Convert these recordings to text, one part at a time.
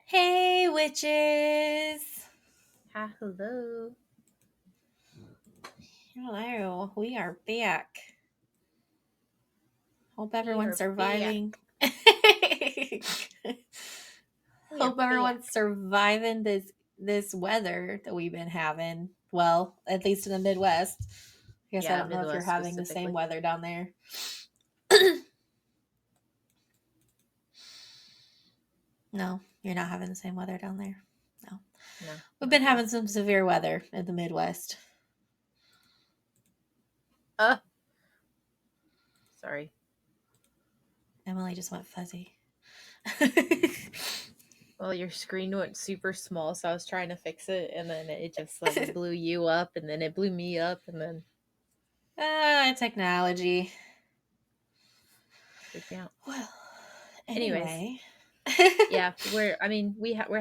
Hey, witches! Hi, hello. Hello, we are back. Hope We everyone's are back. surviving. We are Hope everyone's back. surviving this weather that we've been having. Well, at least in the Midwest. I guess I Yeah, don't know if you're Midwest having the same specifically. weather down there. No, you're not having the same weather down there. No. No, We've not been here. having some severe weather in the Midwest. Uh, sorry. Emily just went fuzzy. Well, your screen went super small, so I was trying to fix it, and then it just like blew you up, and then it blew me up, and then Technology. freaked me out. Well, Anyways, anyway. yeah, we're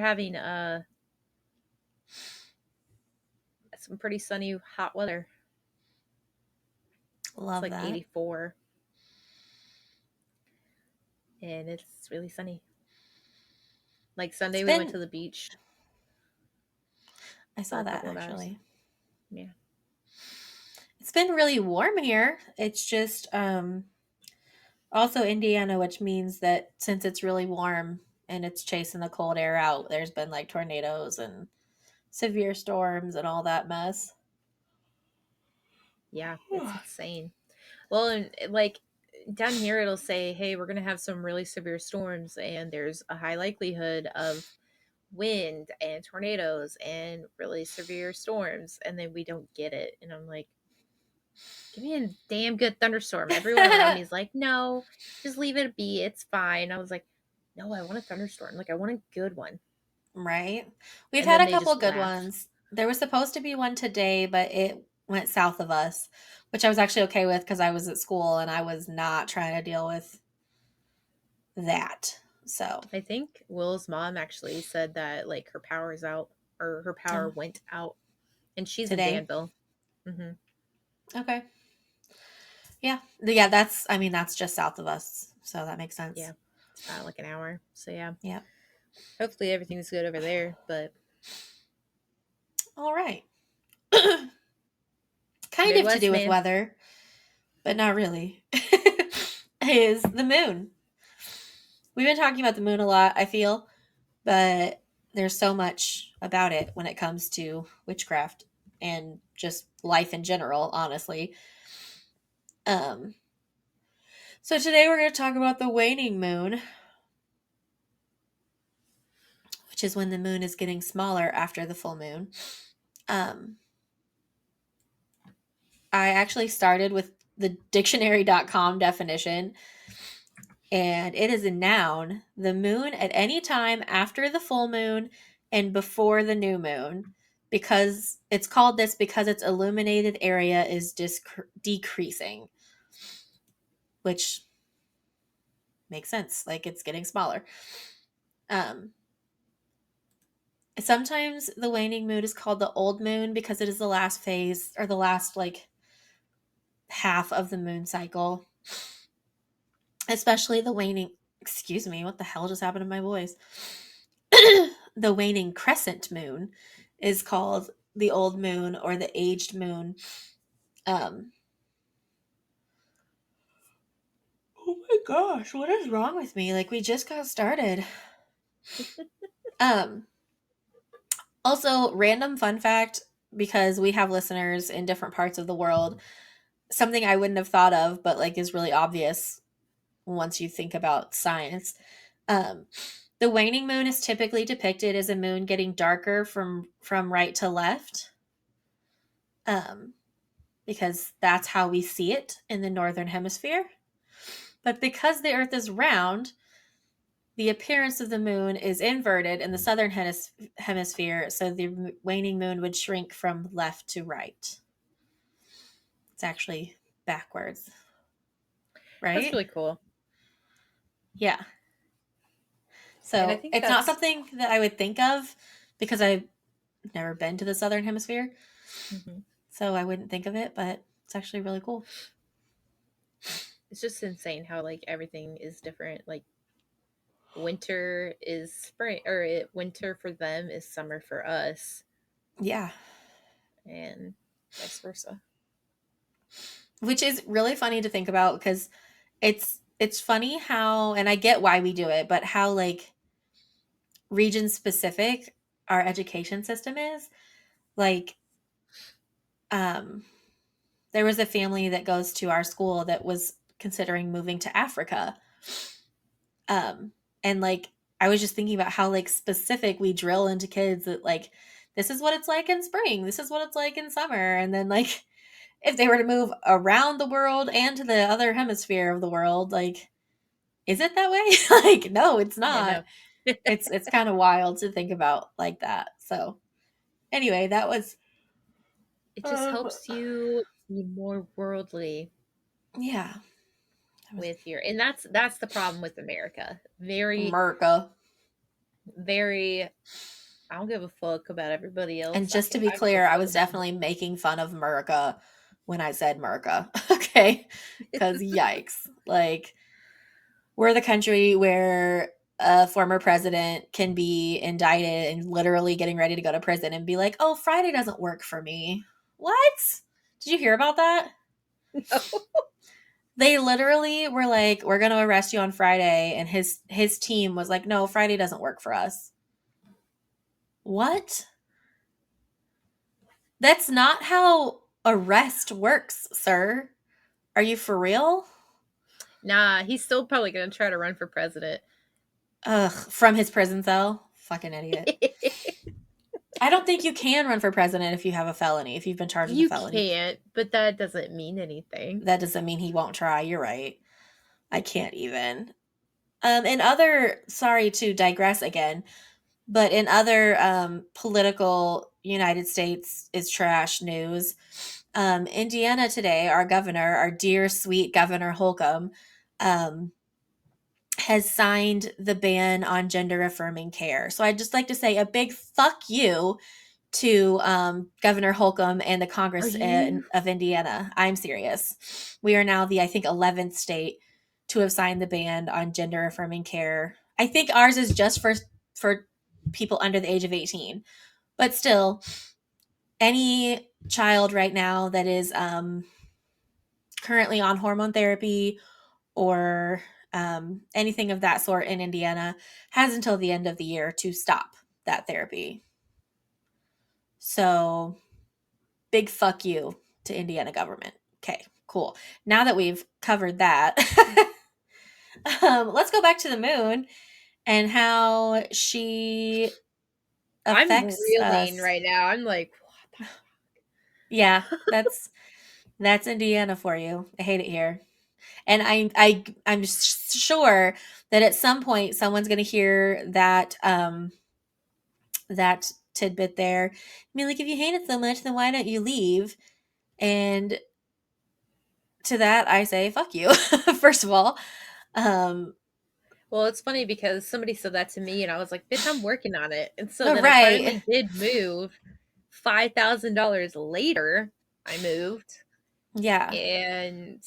having some pretty sunny, hot weather. It's Love like that. 84, and it's really sunny. Like It's Sunday, we went been, to the beach I for saw a that couple of hours. actually. Yeah. It's been really warm here. It's just, also Indiana, which means that since it's really warm and it's chasing the cold air out, there's been like tornadoes and severe storms and all that mess. Yeah, it's insane. Well, and like down here, it'll say, hey, we're going to have some really severe storms, and there's a high likelihood of wind and tornadoes and really severe storms. And then we don't get it. And I'm like, give me a damn good thunderstorm. Everyone around me is like, no, just leave it be. It's fine. I was like, no, I want a thunderstorm. Like, I want a good one. Right? We've And had then a they couple just good laugh. ones. There was supposed to be one today, but it went south of us, which I was actually okay with because I was at school and I was not trying to deal with that. So, I think Will's mom actually said that like her power is out or her power oh, went out. And she's in today. Danville. Hmm. Okay. Yeah. Yeah, I mean, that's just south of us. So that makes sense. Yeah. It's about like an hour. So yeah. Yeah. Hopefully everything's good over there. But All right. Kind of to Midwest do with man. weather, but not really, is the moon. We've been talking about the moon a lot, I feel, but there's so much about it when it comes to witchcraft and just life in general, honestly. Um, so today we're going to talk about the waning moon, which is when the moon is getting smaller after the full moon. Um, I actually started with the dictionary.com definition, and it is a noun, the moon at any time after the full moon and before the new moon, because it's called this because its illuminated area is decreasing, which makes sense. Like it's getting smaller. Um, Sometimes the waning moon is called the old moon because it is the last phase or the last like half of the moon cycle, especially the waning. Excuse me, what the hell just happened to my voice? The waning crescent moon is called the old moon or the aged moon. Um, oh my gosh, what is wrong with me? Like we just got started. Um, Also, random fun fact because we have listeners in different parts of the world. Something I wouldn't have thought of, but like is really obvious once you think about science. Um, the waning moon is typically depicted as a moon getting darker from right to left, um, because that's how we see it in the northern hemisphere. But because the Earth is round, the appearance of the moon is inverted in the southern hemisphere, so the waning moon would shrink from left to right. It's actually backwards, That's right? really cool. Yeah. And I So think it's not that's something that I would think of because I've never been to the southern hemisphere. mhm. So I wouldn't think of it, but it's actually really cool. It's just insane how like everything is different. Like winter is spring, or winter for them is summer for us, Yeah. and vice versa. Which is really funny to think about because it's funny how, and I get why we do it, but how like region specific our education system is. Like um there was a family that goes to our school that was considering moving to Africa. Um, and like I was just thinking about how like specific we drill into kids that like this is what it's like in spring, this is what it's like in summer, and then like if they were to move around the world and to the other hemisphere of the world, like is it that way? Like no, it's Yeah, not. no. It's kind of wild to think about like that. So anyway, that was It just um helps you be more worldly yeah, that was with your, and that's the problem with America. Very, America. very, I don't give a fuck about everybody And else. just to be I give a clear, I fuck was about definitely making fun of America when I said America. Okay. Because yikes. Like, we're the country where a former president can be indicted and literally getting ready to go to prison and be like, oh, Friday doesn't work for me. What? Did you hear about that? me. They literally were like, we're going to arrest you on Friday. And his team was like, no, Friday doesn't work for us. What? That's not how arrest works, sir. Are you for real? Nah, he's still probably gonna try to run for president. Ugh, from his prison cell? Fucking idiot. I don't think you can run for president if you have a felony, if you've been charged with a You felony. can't, but that doesn't mean anything. That doesn't mean he won't try. You're right. I can't even. In other, sorry to digress again, but in other political United States is trash news, Indiana today, our governor, our dear sweet Governor Holcomb, um, has signed the ban on gender affirming care. So I'd just like to say a big fuck you to Governor Holcomb and the Are Congress you? of Indiana. I'm serious. We are now the, I think, 11th state to have signed the ban on gender affirming care. I think ours is just for people under the age of 18. But still, any child right now that is currently on hormone therapy or anything of that sort in Indiana has until the end of the year to stop that therapy. So, big fuck you to Indiana government. Okay, cool. Now that we've covered that, let's go back to the moon and how she I'm affects reeling us. right now. I'm like, Yeah, that's Indiana for you. I hate it here. And I'm sure that at some point someone's going to hear that tidbit there. I mean, like if you hate it so much, then why don't you leave? And to that, I say fuck you. First of all, um, well, it's funny because somebody said that to me, and I was like, "Bitch, I'm working on it." And so then I right? finally did move. $5,000 later, I moved, Yeah, and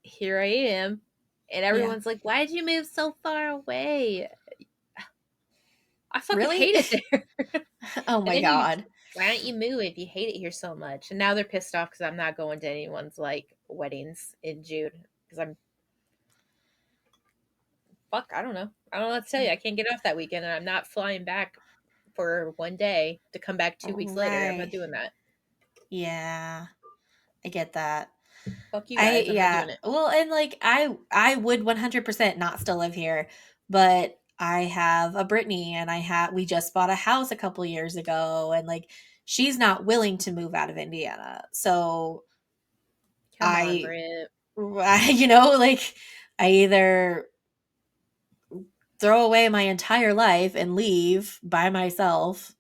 here I am. And yeah. everyone's like, "Why did you move so far away?" I fucking Really? hate it there. Oh I my didn't even. god. Why don't you move if you hate it here so much? And now they're pissed off because I'm not going to anyone's like weddings in June because I'm fuck. I don't know. I don't know what to tell you. I can't get off that weekend, and I'm not flying back for one day to come back 2 weeks later. I'm not Right. doing that. Yeah, I get that. Fuck you I guys. I'm not yeah. doing it. Well, and like I would 100% not still live here, but I have a Brittany and we just bought a house a couple years ago and like she's not willing to move out of Indiana. So Come on, I Britt. like I either throw away my entire life and leave by myself,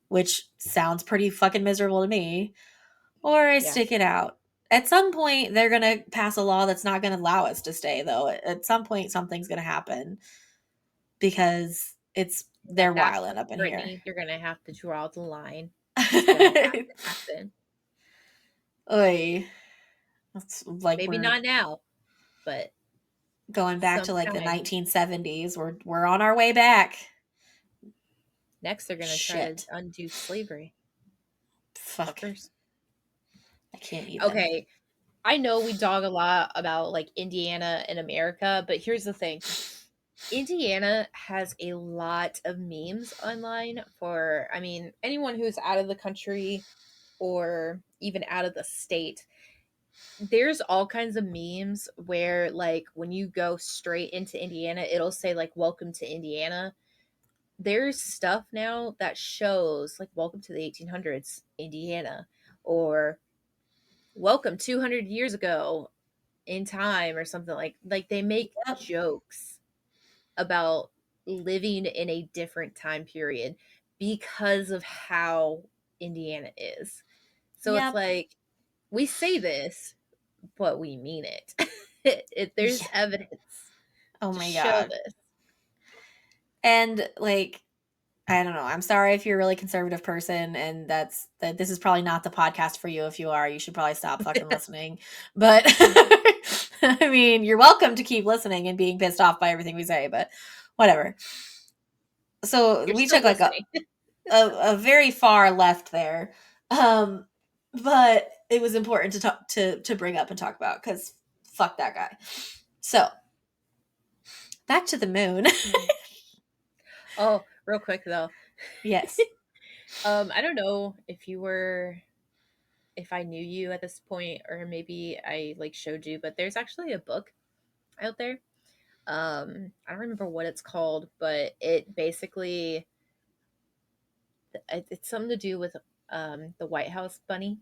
which sounds pretty fucking miserable to me, or I Yeah, stick it out. At some point, they're going to pass a law that's not going to allow us to stay, though. At some point, something's going to happen because at they're that wilding point, up in here. Brittany, you're gonna have to draw the line. It's gonna have to happen. Oy. That's like Maybe we're not now, but Going back to like the sometime. 1970s. We're on our way back. Next, they're going to try to Shit. undo slavery. Fuck. Fuckers. I can't even. Okay, I know we dog a lot about like Indiana and America, but here's the thing. Indiana has a lot of memes online for, I mean, anyone who's out of the country or even out of the state. There's all kinds of memes where, like, when you go straight into Indiana, it'll say, like, welcome to Indiana. There's stuff now that shows, like, welcome to the 1800s, Indiana, or welcome 200 years ago in time, or something like they make Yep. jokes about living in a different time period because of how Indiana is. So it's Yep. like we say this, but we mean it. There's Yeah. evidence Oh to my show god. this. And like, I don't know. I'm sorry if you're a really conservative person and that this is probably not the podcast for you. If you are, you should probably stop fucking listening. But I mean, you're welcome to keep listening and being pissed off by everything we say, but whatever. So You're we still took like listening. a very far left there. Um but it was important to talk to bring up and talk about because fuck that guy. So back to the moon. Oh, real quick though. Yes. I don't know if I knew you at this point, or maybe I like showed you, but there's actually a book out there. I don't remember what it's called, but it basically it's something to do with the White House bunny,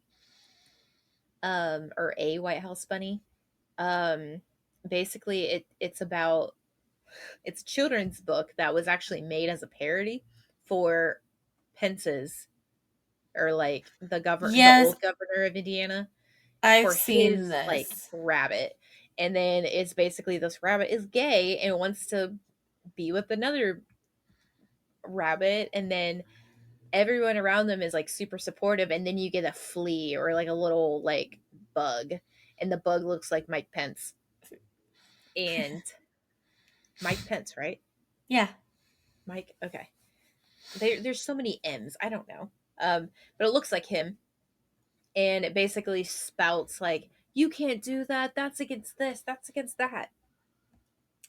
or a White House bunny. Um, Basically, it's a children's book that was actually made as a parody for Pence's, or like the Yes, old governor of Indiana, I've for seen his like this. rabbit. And then it's basically this rabbit is gay and wants to be with another rabbit, and then everyone around them is like super supportive, and then you get a flea or like a little like bug, and the bug looks like Mike Pence. And Mike Pence, right? Yeah. Mike, okay. There's so many M's, I don't know. But it looks like him, and it basically spouts like, you can't do that, that's against this, that's against that,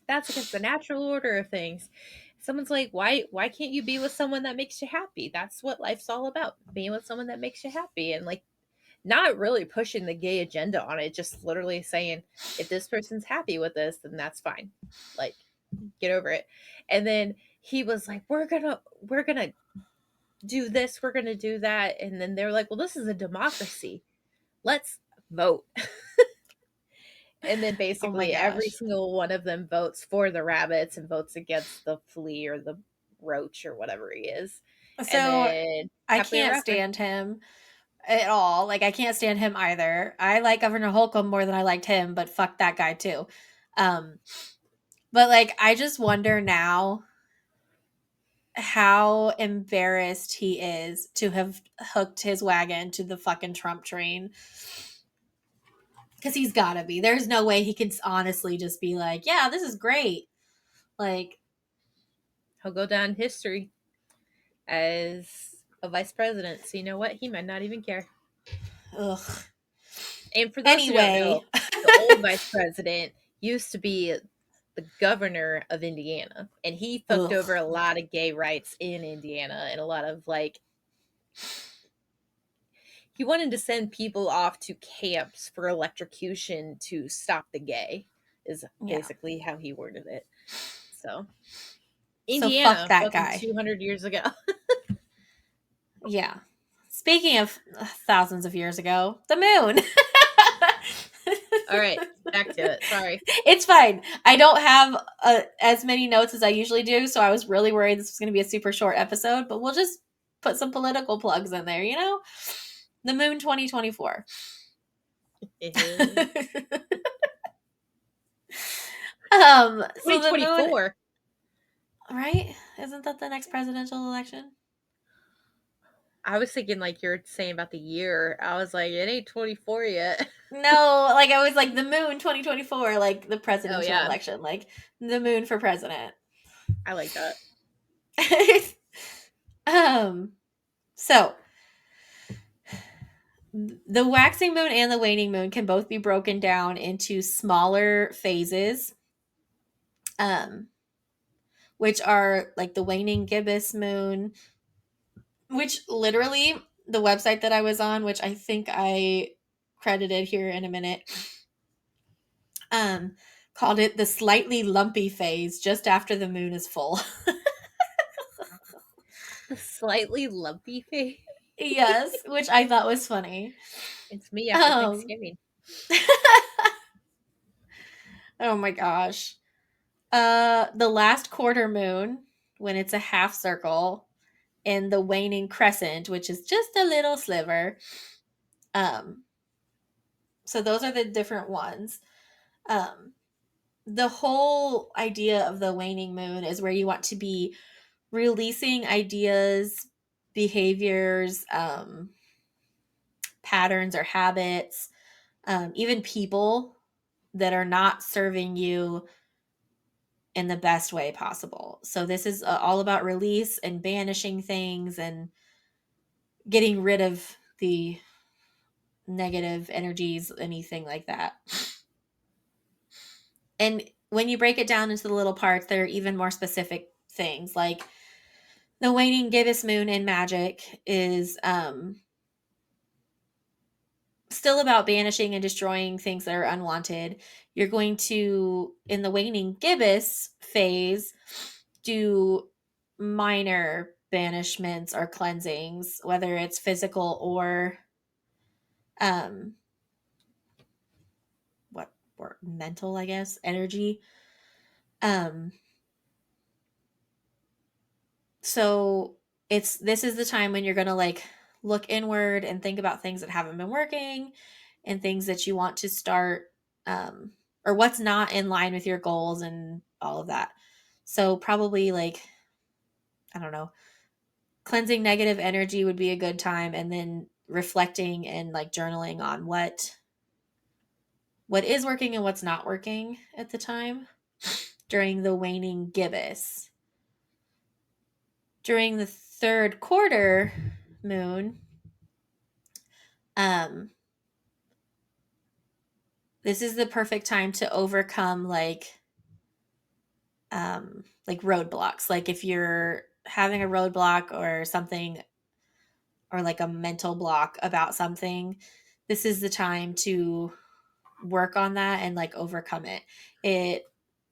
that's against the natural order of things. Someone's like, why can't you be with someone that makes you happy? That's what life's all about, being with someone that makes you happy. And like, not really pushing the gay agenda on it, just literally saying, if this person's happy with this, then that's fine. Like, get over it. And then he was like, we're gonna do this, we're gonna do that. And then they're like, well, this is a democracy. Let's vote. And then Oh my basically every gosh. single one of them votes for the rabbits and votes against the flea or the roach or whatever he is. And So then I happily ever can't after. stand him at all. Like I can't stand him either. I like Governor Holcomb more than I liked him, but fuck that guy too. Um, but like I just wonder now how embarrassed he is to have hooked his wagon to the fucking Trump train. Because he's gotta be. There's no way he can honestly just be like, yeah, this is great. Like, He'll go down in history as a vice president. So you know what? He might not even care. ugh. And for those who don't Anyway, know, the old vice president used to be the governor of Indiana, and he fucked ugh. over a lot of gay rights in Indiana, and a lot of like, he wanted to send people off to camps for electrocution to stop the gay, is Yeah. basically how he worded it. So So fuck Indiana, that fucking guy. 200 years ago. Yeah. Speaking of thousands of years ago, the moon. All right, back to it. Sorry. It's fine. I don't have as many notes as I usually do, so I was really worried this was going to be a super short episode, but we'll just put some political plugs in there, you know? The moon 2024. So the moon, 2024. right? Isn't that the next presidential election? I was thinking like you're saying about the year. I was like, it ain't 24 yet. No, like I was like the moon 2024, like the Oh presidential yeah, election, like the moon for president. I like that. um so the waxing moon and the waning moon can both be broken down into smaller phases, um which are like the waning gibbous moon, which literally the website that I was on, which I think I credited here in a minute, um, called it the slightly lumpy phase just after the moon is full. The slightly lumpy face. Yes, which I thought was funny. It's me after Um, Thanksgiving. oh my gosh. The last quarter moon, when it's a half circle, and the waning crescent, which is just a little sliver. Um, so those are the different ones. Um, the whole idea of the waning moon is where you want to be releasing ideas, behaviors, patterns or habits, even people that are not serving you in the best way possible. So this is all about release and banishing things and getting rid of the negative energies, anything like that. And when you break it down into the little parts, there are even more specific things like the waning gibbous moon in magic is still about banishing and destroying things that are unwanted. You're going to, in the waning gibbous phase, do minor banishments or cleansings, whether it's physical or um what or mental, I guess, energy. Um so it's this is the time when you're going to like look inward and think about things that haven't been working and things that you want to start, um or what's not in line with your goals and all of that. So probably like, I don't know, cleansing negative energy would be a good time, and then reflecting and like journaling on what is working and what's not working at the time during the waning gibbous. During the third quarter moon, um this is the perfect time to overcome like roadblocks. Like if you're having a roadblock or something, or like a mental block about something, this is the time to work on that and like overcome it. It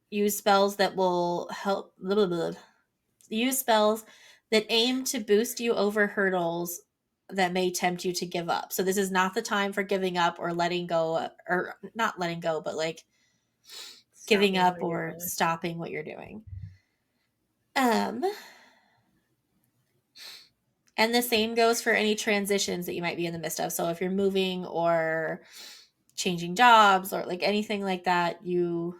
use spells that will help blah, blah, blah. Use spells that aim to boost you over hurdles that may tempt you to give up. So this is not the time for giving up or letting go, or not letting go, but like giving Stopping up what you're or doing. stopping what you're doing. Um and the same goes for any transitions that you might be in the midst of. So if you're moving or changing jobs or like anything like that, you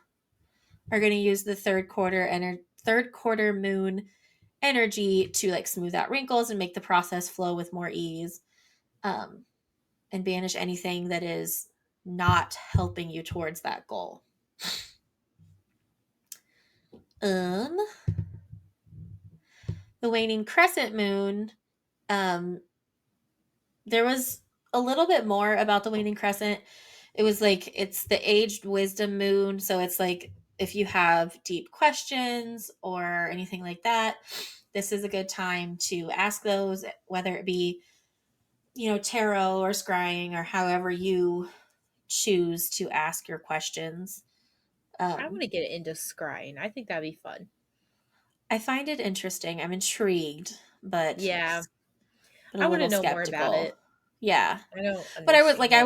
are going to use the third quarter moon energy to like smooth out wrinkles and make the process flow with more ease, um, and banish anything that is not helping you towards that goal. Um, the waning crescent moon, um, there was a little bit more about the waning crescent. It was like it's the aged wisdom moon, so it's like if you have deep questions or anything like that, this is a good time to ask those, whether it be, tarot or scrying or however you choose to ask your questions. I want Um, to get into scrying. I think that'd be fun. I find it interesting. I'm intrigued, Yeah, but a I want to little know more about skeptical. it. Yeah, I don't but I was understand like, it.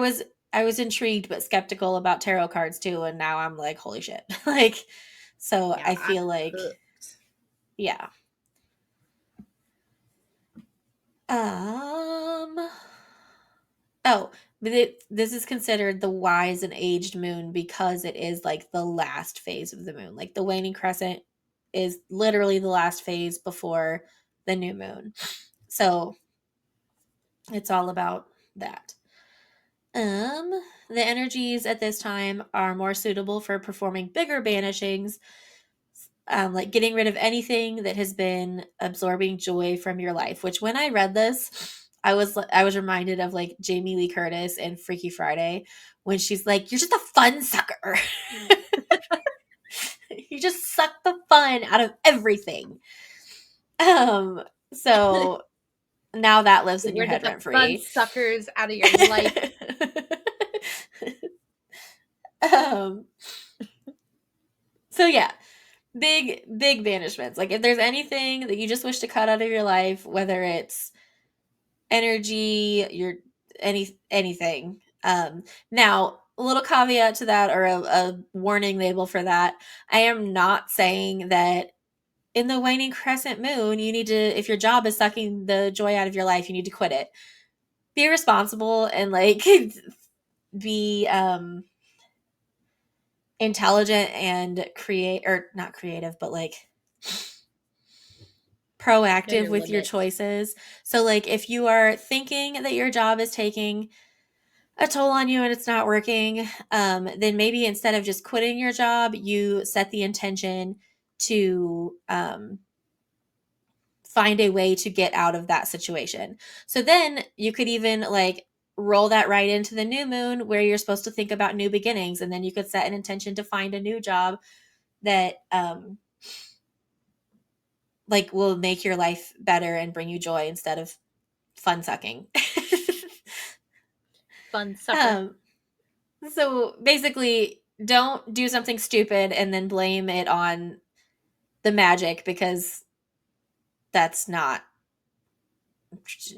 I was intrigued but skeptical about tarot cards too, and now I'm like, holy shit! Like, so Yeah, I I'm feel like, hooked. yeah. Um. Oh, but this is considered the wise and aged moon because it is like the last phase of the moon. Like the waning crescent is literally the last phase before the new moon. So It's all about that. Um, the energies at this time are more suitable for performing bigger banishings, like getting rid of anything that has been absorbing joy from your life. Which, when I read this, I was reminded of like Jamie Lee Curtis in Freaky Friday when she's like, "You're just a fun sucker. You just suck the fun out of everything." Um, so now that lives Get in your rid of head the rent fun free. suckers out of your life. um, so yeah, big banishments. Like if there's anything that you just wish to cut out of your life, whether it's energy, your anything. Now a little caveat to that, or a warning label for that. I am not saying that in the waning crescent moon, you need to, if your job is sucking the joy out of your life, you need to quit it. Be responsible and like be intelligent and create, or not creative, but like Know proactive your with your limits. choices. So like if you are thinking that your job is taking a toll on you and it's not working, then maybe instead of just quitting your job, you set the intention to find a way to get out of that situation. So then you could even like roll that right into the new moon where you're supposed to think about new beginnings. And then you could set an intention to find a new job that like will make your life better and bring you joy instead of fun sucking. Fun sucker. um, so basically, don't do something stupid and then blame it on the magic, because that's not,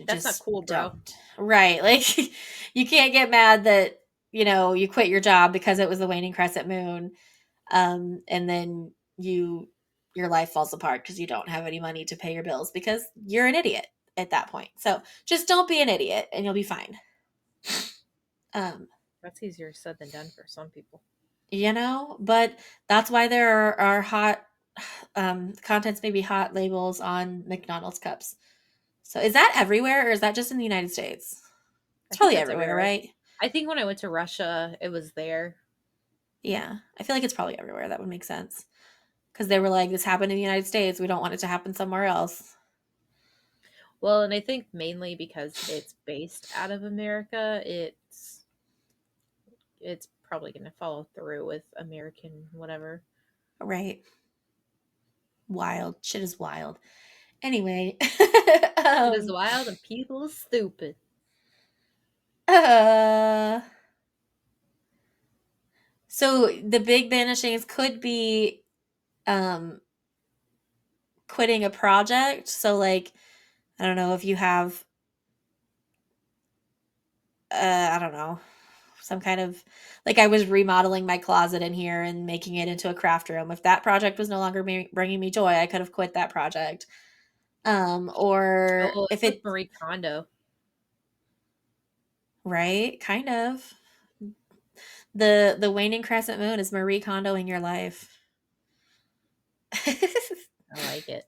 That's not just cool, bro. don't. Right. Like you can't get mad that, you quit your job because it was the waning crescent moon. And then your life falls apart because you don't have any money to pay your bills because you're an idiot at that point. So just don't be an idiot and you'll be fine. Um, That's easier said than done for some people. but that's why there are hot contents, maybe hot labels on McDonald's cups. So is that everywhere or is that just in the United States? I It's think probably that's everywhere, everywhere. right? I think when I went to Russia, it was there. Yeah. I feel like it's probably everywhere. That would make sense. Because they were like, this happened in the United States. We don't want it to happen somewhere else. Well, and I think mainly because it's based out of America, it's probably going to follow through with American whatever. Right. Wild. Shit is wild. Anyway. It is um, wild and people are stupid. uh, so the big banishings could be um, quitting a project. So, like, I don't know if you have, I don't know, some kind of, like, I was remodeling my closet in here and making it into a craft room. If that project was no longer bringing me joy, I could have quit that project. Or Oh, if it's like it, Marie Kondo. right, kind of. The waning crescent moon is Marie Kondoing your life. I like it.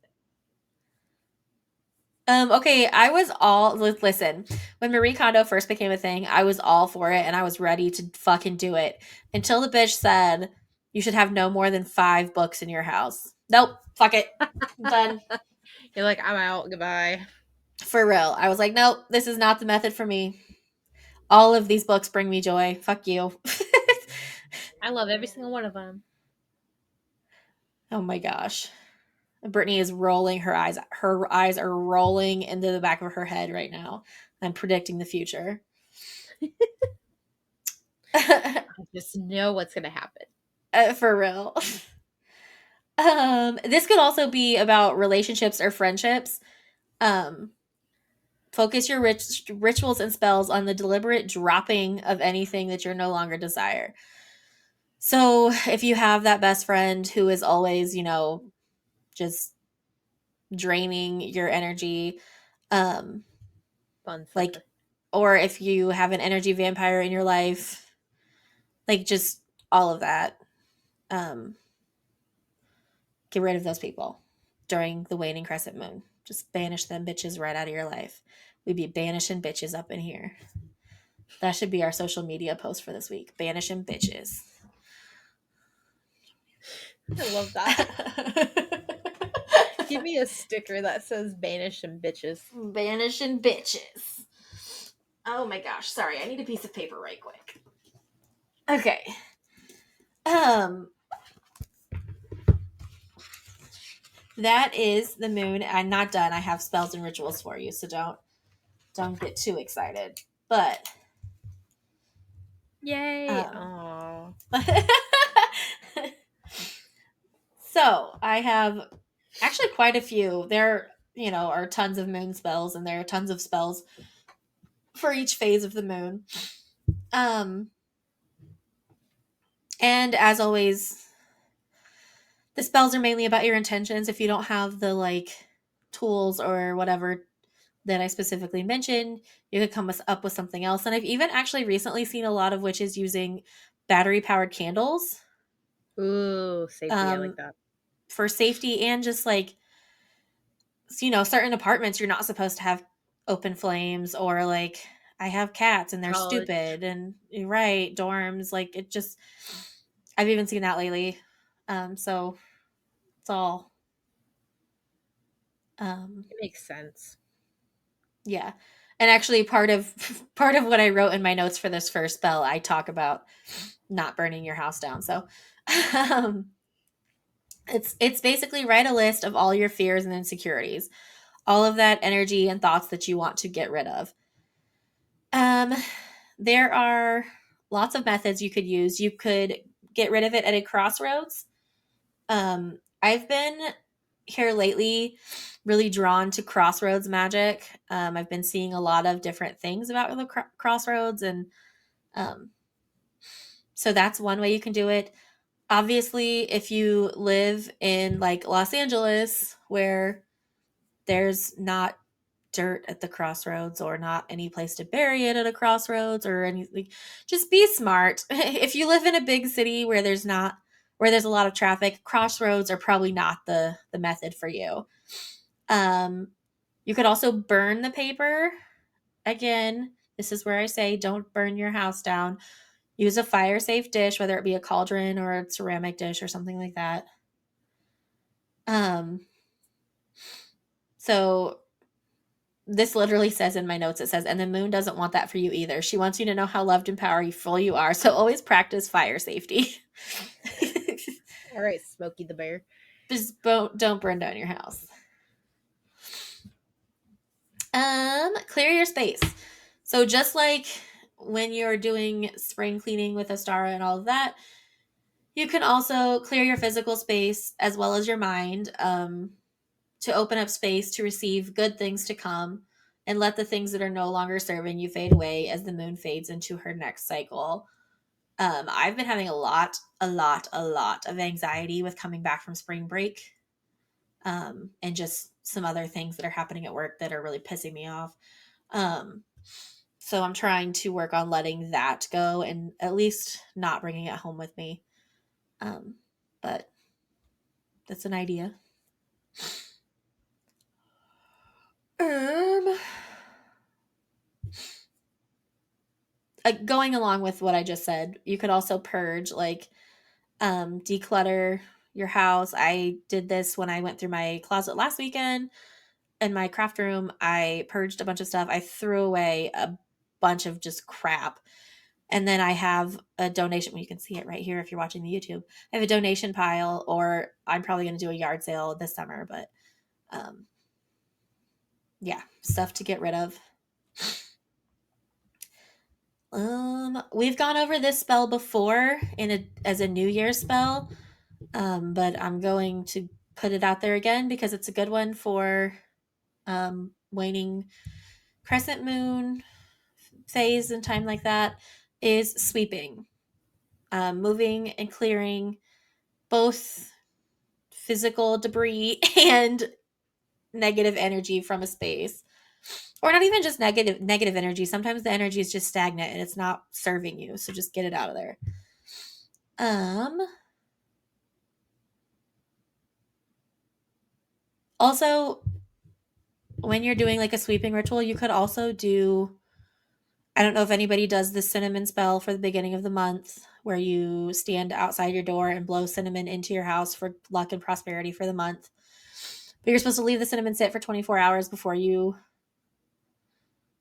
Okay, I was all listen. When Marie Kondo first became a thing, I was all for it and I was ready to fucking do it until the bitch said you should have no more than 5 books in your house. Nope, fuck it, I'm done. You're like, I'm out. Goodbye. For real, I was like, nope, this is not the method for me. All of these books bring me joy. Fuck you. I love every single one of them. Oh my gosh. Brittany is rolling her eyes. Her eyes are rolling into the back of her head right now. I'm predicting the future. I just know what's going to happen. For real. This could also be about relationships or friendships. Um, Focus your rituals and spells on the deliberate dropping of anything that you're no longer desire. So if you have that best friend who is always, just draining your energy, um, Fun like, sucker. or if you have an energy vampire in your life, like just all of that, um, get rid of those people during the waning crescent moon. Just banish them bitches right out of your life. We'd be banishing bitches up in here. That should be our social media post for this week. Banishing bitches. I love that. Give me a sticker that says banish and bitches. Banishing bitches. Oh my gosh, sorry, I need a piece of paper right quick. Okay. Um that is the moon. I'm not done. I have spells and rituals for you, so don't get too excited. But Yay! um Aww. so I have actually quite a few. There, are tons of moon spells, and there are tons of spells for each phase of the moon. Um, and as always, the spells are mainly about your intentions. If you don't have the tools or whatever that I specifically mentioned, you could up with something else. And I've even actually recently seen a lot of witches using battery powered candles Ooh, safety. I like um, that. for safety, and just certain apartments you're not supposed to have open flames, or I have cats and they're College. stupid, and you're right, dorms, it just I've even seen that lately. So it's all um It makes sense. yeah. And actually part of what I wrote in my notes for this first spell, I talk about not burning your house down. So um it's basically write a list of all your fears and insecurities, all of that energy and thoughts that you want to get rid of. Um, there are lots of methods you could use. You could get rid of it at a crossroads. I've been here lately really drawn to crossroads magic. I've been seeing a lot of different things about the crossroads, and um, so that's one way you can do it. Obviously, if you live in Los Angeles, where there's not dirt at the crossroads, or not any place to bury it at a crossroads or anything, just be smart. If you live in a big city where there's a lot of traffic, crossroads are probably not the method for you. um you could also burn the paper. Again, this is where I say don't burn your house down. Use a fire safe dish, whether it be a cauldron or a ceramic dish or something like that. So this literally says in my notes, it says, and the moon doesn't want that for you either. She wants you to know how loved and powerful you are. So always practice fire safety. All right, Smokey the Bear. Just don't burn down your house. Clear your space. So just like when you're doing spring cleaning with Astara and all of that, you can also clear your physical space as well as your mind, to open up space to receive good things to come, and let the things that are no longer serving you fade away as the moon fades into her next cycle. I've been having a lot of anxiety with coming back from spring break, and just some other things that are happening at work that are really pissing me off. Um, so I'm trying to work on letting that go, and at least not bringing it home with me. Um, but that's an idea. Um, Going along with what I just said, you could also purge, declutter your house. I did this when I went through my closet last weekend. In my craft room, I purged a bunch of stuff. I threw away a bunch of just crap. And then I have a donation. Well, you can see it right here if you're watching the YouTube. I have a donation pile, or I'm probably going to do a yard sale this summer. But um, yeah, stuff to get rid of. We've gone over this spell before as a New Year's spell, but I'm going to put it out there again because it's a good one for waning crescent moon phase and time like that. Is sweeping, moving and clearing both physical debris and negative energy from a space, or not even just negative energy. Sometimes the energy is just stagnant and it's not serving you, so just get it out of there. um Also, when you're doing like a sweeping ritual, you could also do, I don't know if anybody does the cinnamon spell for the beginning of the month where you stand outside your door and blow cinnamon into your house for luck and prosperity for the month. But you're supposed to leave the cinnamon sit for 24 hours before you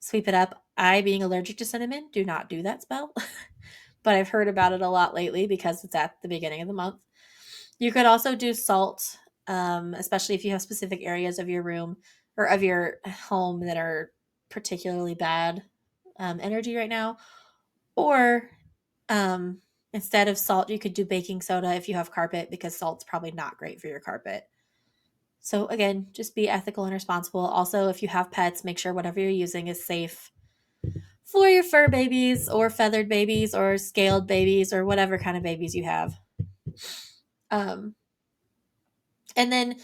sweep it up. I, being allergic to cinnamon, do not do that spell, but I've heard about it a lot lately because it's at the beginning of the month. You could also do salt, especially if you have specific areas of your room or of your home that are particularly bad energy right now. Or um, instead of salt, you could do baking soda if you have carpet because salt's probably not great for your carpet. So again, just be ethical and responsible. Also, if you have pets, make sure whatever you're using is safe for your fur babies or feathered babies or scaled babies or whatever kind of babies you have. Um, and then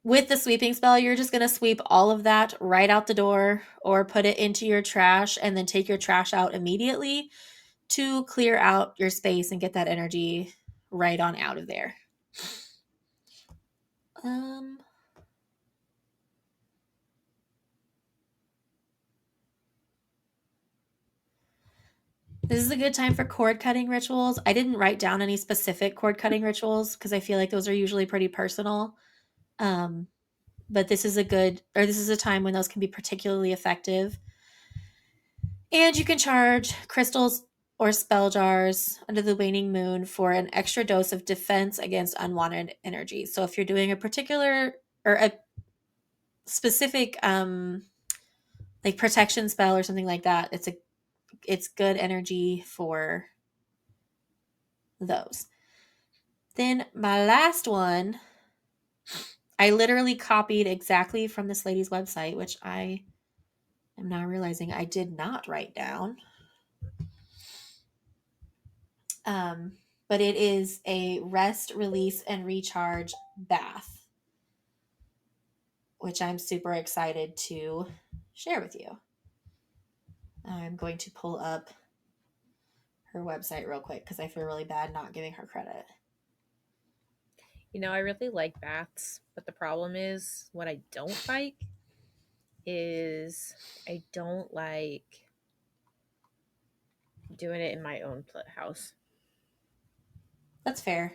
with the sweeping spell, you're just going to sweep all of that right out the door or put it into your trash and then take your trash out immediately to clear out your space and get that energy right on out of there. Um, this is a good time for cord cutting rituals. I didn't write down any specific cord cutting rituals because I feel like those are usually pretty personal. Um, but this is a time when those can be particularly effective. And you can charge crystals or spell jars under the waning moon for an extra dose of defense against unwanted energy. So if you're doing a particular or a specific like protection spell or something like that, it's good energy for those. Then my last one, I literally copied exactly from this lady's website, which I am now realizing I did not write down. Um, but it is a rest, release, and recharge bath, which I'm super excited to share with you. I'm going to pull up her website real quick because I feel really bad not giving her credit. I really like baths, but the problem is what I don't like is I don't like doing it in my own house. That's fair.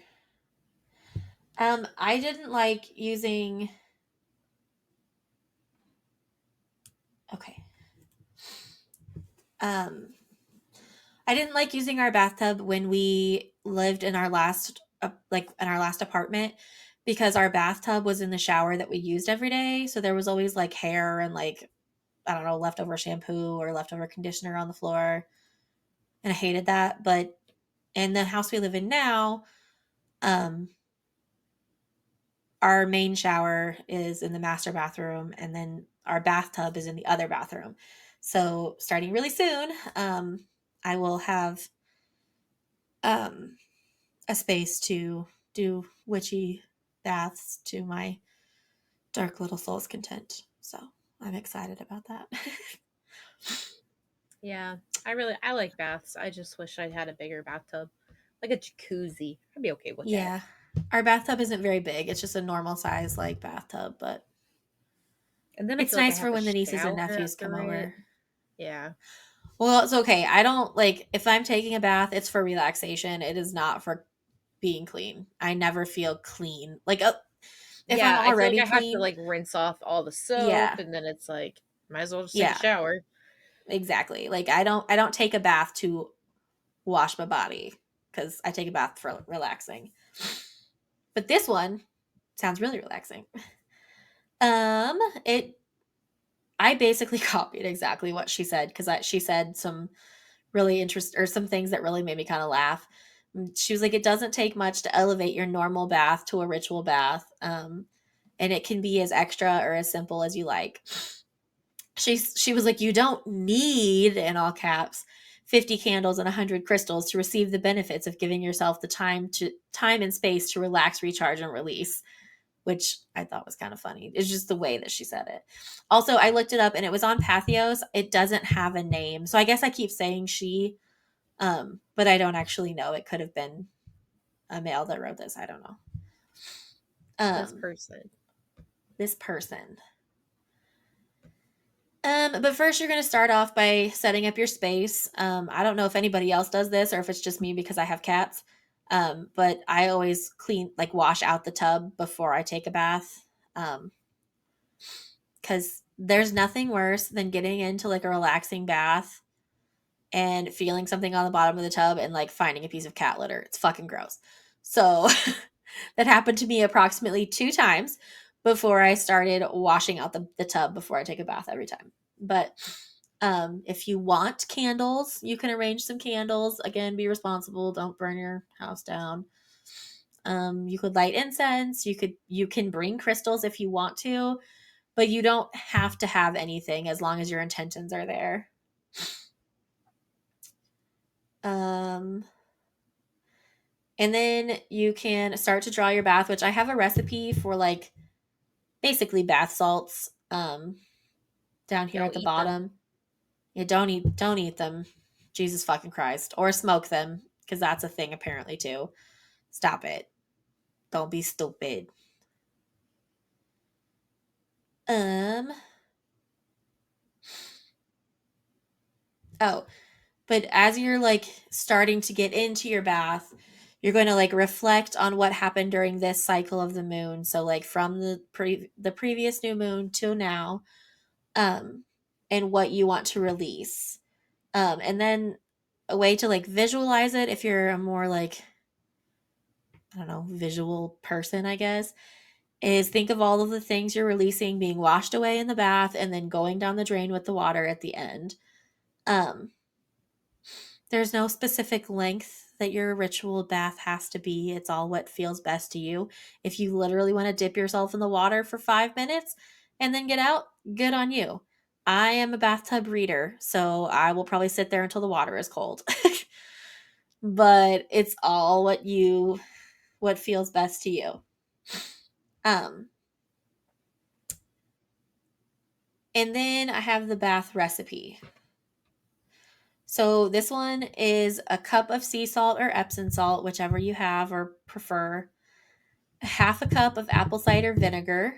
I didn't like using. Okay. Um, I didn't like using our bathtub when we lived in our last like in our last apartment because our bathtub was in the shower that we used every day. So there was always like hair and like I don't know, leftover shampoo or leftover conditioner on the floor. And I hated that. But in the house we live in now, um, our main shower is in the master bathroom and then our bathtub is in the other bathroom. So starting really soon, I will have um, a space to do witchy baths to my dark little soul's content. So I'm excited about that. Yeah, I like baths. I just wish I had a bigger bathtub, like a jacuzzi. I'd be okay with that. Yeah. Our bathtub isn't very big. It's just a normal size like bathtub, but And then I it's feel like I nice have for to when the nieces and shower nephews come after it. over. Yeah. Well, it's okay. I don't like if I'm taking a bath, it's for relaxation. It is not for being clean. I never feel clean. Like if I'm Yeah, I feel like already I have to clean, like rinse off all the soap yeah. and then it's like might as well just take a Yeah, shower. exactly. Like I don't take a bath to wash my body cuz I take a bath for relaxing. But this one sounds really relaxing. It I basically copied exactly what she said because she said some really interest or some things that really made me kind of laugh. She was like, "It doesn't take much to elevate your normal bath to a ritual bath, and it can be as extra or as simple as you like." She was like, "You don't need," in all caps, 50 candles and 100 crystals to receive the benefits of giving yourself the time and space to relax, recharge, and release, which I thought was kind of funny. It's just the way that she said it. Also, I looked it up and it was on Pathos. It doesn't have a name. So I guess I keep saying she, but I don't actually know. It could have been a male that wrote this. I don't know. This Um, person. this person. But first, you're going to start off by setting up your space. I don't know if anybody else does this or if it's just me because I have cats. But I always clean, like, wash out the tub before I take a bath. Because there's nothing worse than getting into like a relaxing bath and feeling something on the bottom of the tub and like finding a piece of cat litter. It's fucking gross. So that happened to me approximately 2 times before I started washing out the tub before I take a bath every time. But if you want candles, you can arrange some candles. Again, be responsible. Don't burn your house down. You could light incense. You can bring crystals if you want to, but you don't have to have anything as long as your intentions are there. Um, and then you can start to draw your bath, which I have a recipe for like basically bath salts down here at Don't the eat them. bottom. Yeah, don't eat them. Jesus fucking Christ. Or smoke them, because that's a thing apparently too. Stop it. Don't be stupid. Um oh, but as you're like starting to get into your bath, you're going to like reflect on what happened during this cycle of the moon. So like from the previous new moon to now, um, and what you want to release. And then a way to like visualize it, if you're a more like, I don't know, visual person, I guess, is think of all of the things you're releasing being washed away in the bath and then going down the drain with the water at the end. Um, there's no specific length that your ritual bath has to be. It's all what feels best to you. If you literally want to dip yourself in the water for 5 minutes and then get out, good on you. I am a bathtub reader, so I will probably sit there until the water is cold. But it's all what feels best to you. Um and then I have the bath recipe. So this one is a cup of sea salt or Epsom salt, whichever you have or prefer, half a cup of apple cider vinegar,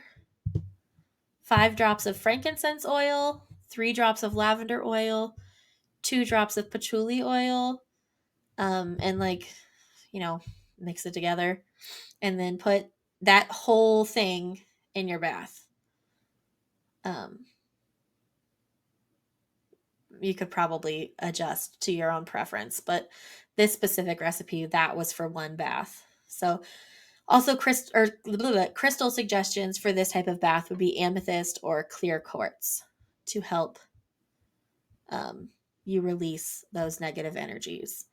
5 drops of frankincense oil, 3 drops of lavender oil, 2 drops of patchouli oil, and like, you know, mix it together and then put that whole thing in your bath. Um, you could probably adjust to your own preference, but this specific recipe, that was for one bath. So also crystal suggestions for this type of bath would be amethyst or clear quartz to help um, you release those negative energies.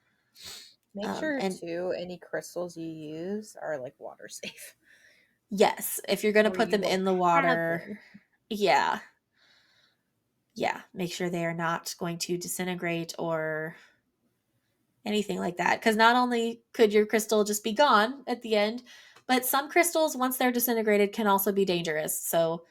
Make sure And too any crystals you use are like water safe, yes, if you're going to or put you them will in the have water, one. yeah, yeah, make sure they are not going to disintegrate or anything like that. Because not only could your crystal just be gone at the end, but some crystals, once they're disintegrated, can also be dangerous. So,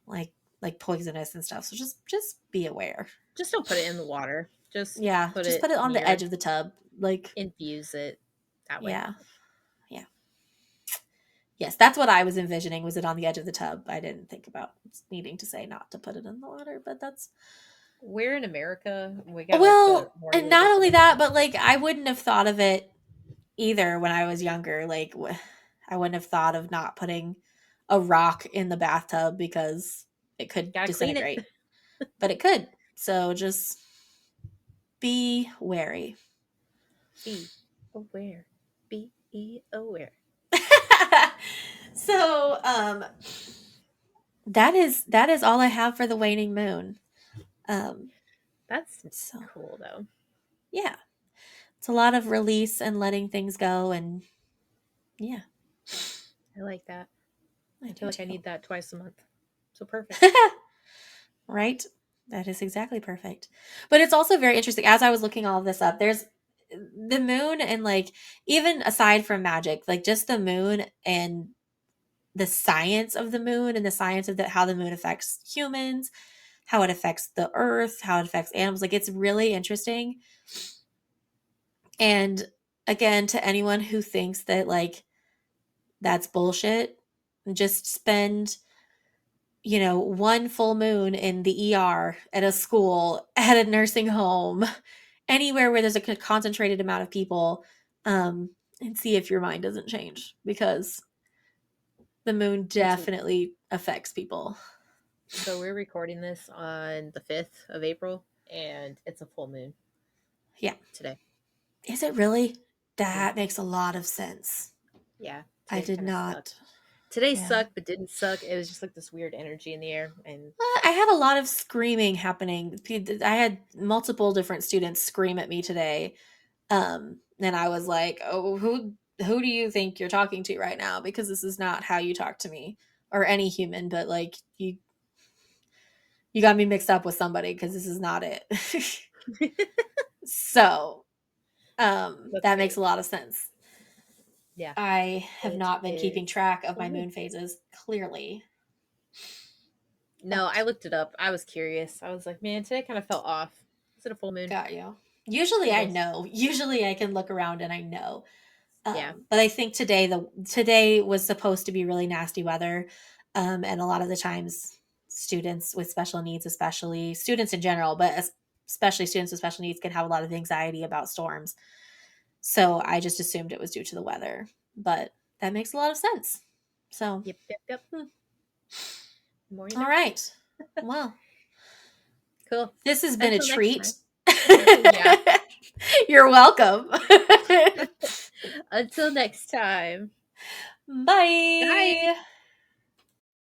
like poisonous and stuff. So just be aware. Just don't put it in the water. Just Yeah, put just it put it on the edge near, of the tub. Like, infuse it that way. yeah, yeah. Yes, that's what I was envisioning. Was it on the edge of the tub? I didn't think about needing to say not to put it in the water, but that's We're in America. We gotta put well, more and labor not for only the that, women. but like I wouldn't have thought of it either when I was younger. Like I wouldn't have thought of not putting a rock in the bathtub because it could Gotta clean it. disintegrate, but it could. So just be wary. Be aware. Be aware. So that is all I have for the waning moon. Um That's so cool though. yeah. It's a lot of release and letting things go and yeah, I like that. I I do feel like I too. need that twice a month. So perfect. Right? That is exactly perfect. But it's also very interesting as I was looking all of this up. There's the moon and like even aside from magic, like just the moon and the science of the moon and the science of how the moon affects humans, how it affects the earth, how it affects animals. Like it's really interesting. And again, to anyone who thinks that like that's bullshit, just spend one full moon in the ER, at a school, at a nursing home, anywhere where there's a concentrated amount of people, um, and see if your mind doesn't change, because the moon It's definitely affects people. so we're recording this on the 5th of April, and it's a full moon Yeah. today. Is it really? Yeah. That makes a lot of sense. Yeah. I Today did kind of sucked. not. Today Yeah. sucked, but didn't suck. It was just like this weird energy in the air. And I had a lot of screaming happening. I had multiple different students scream at me today. And I was like, "Oh, who do you think you're talking to right now? Because this is not how you talk to me, or any human, but like you got me mixed up with somebody, because this is not it." So, that's that makes funny. a lot of sense. Yeah. I have It not been keeping is track of full my moon. moon phases, clearly. No, I But looked it up. I was curious. I was like, man, today kind of felt off. Is it a full moon? got you. Usually It I is. know. Usually I can look around and I know. Yeah. But I think today was supposed to be really nasty weather, and a lot of the times students with special needs, especially students in general, but especially students with special needs, can have a lot of anxiety about storms. So I just assumed it was due to the weather, but that makes a lot of sense. So, Yep. Yep. Yep. hmm, The more you all know. right. Well, Cool. this has been a Until next treat. time. Yeah. You're welcome. Until next time. Bye. Bye.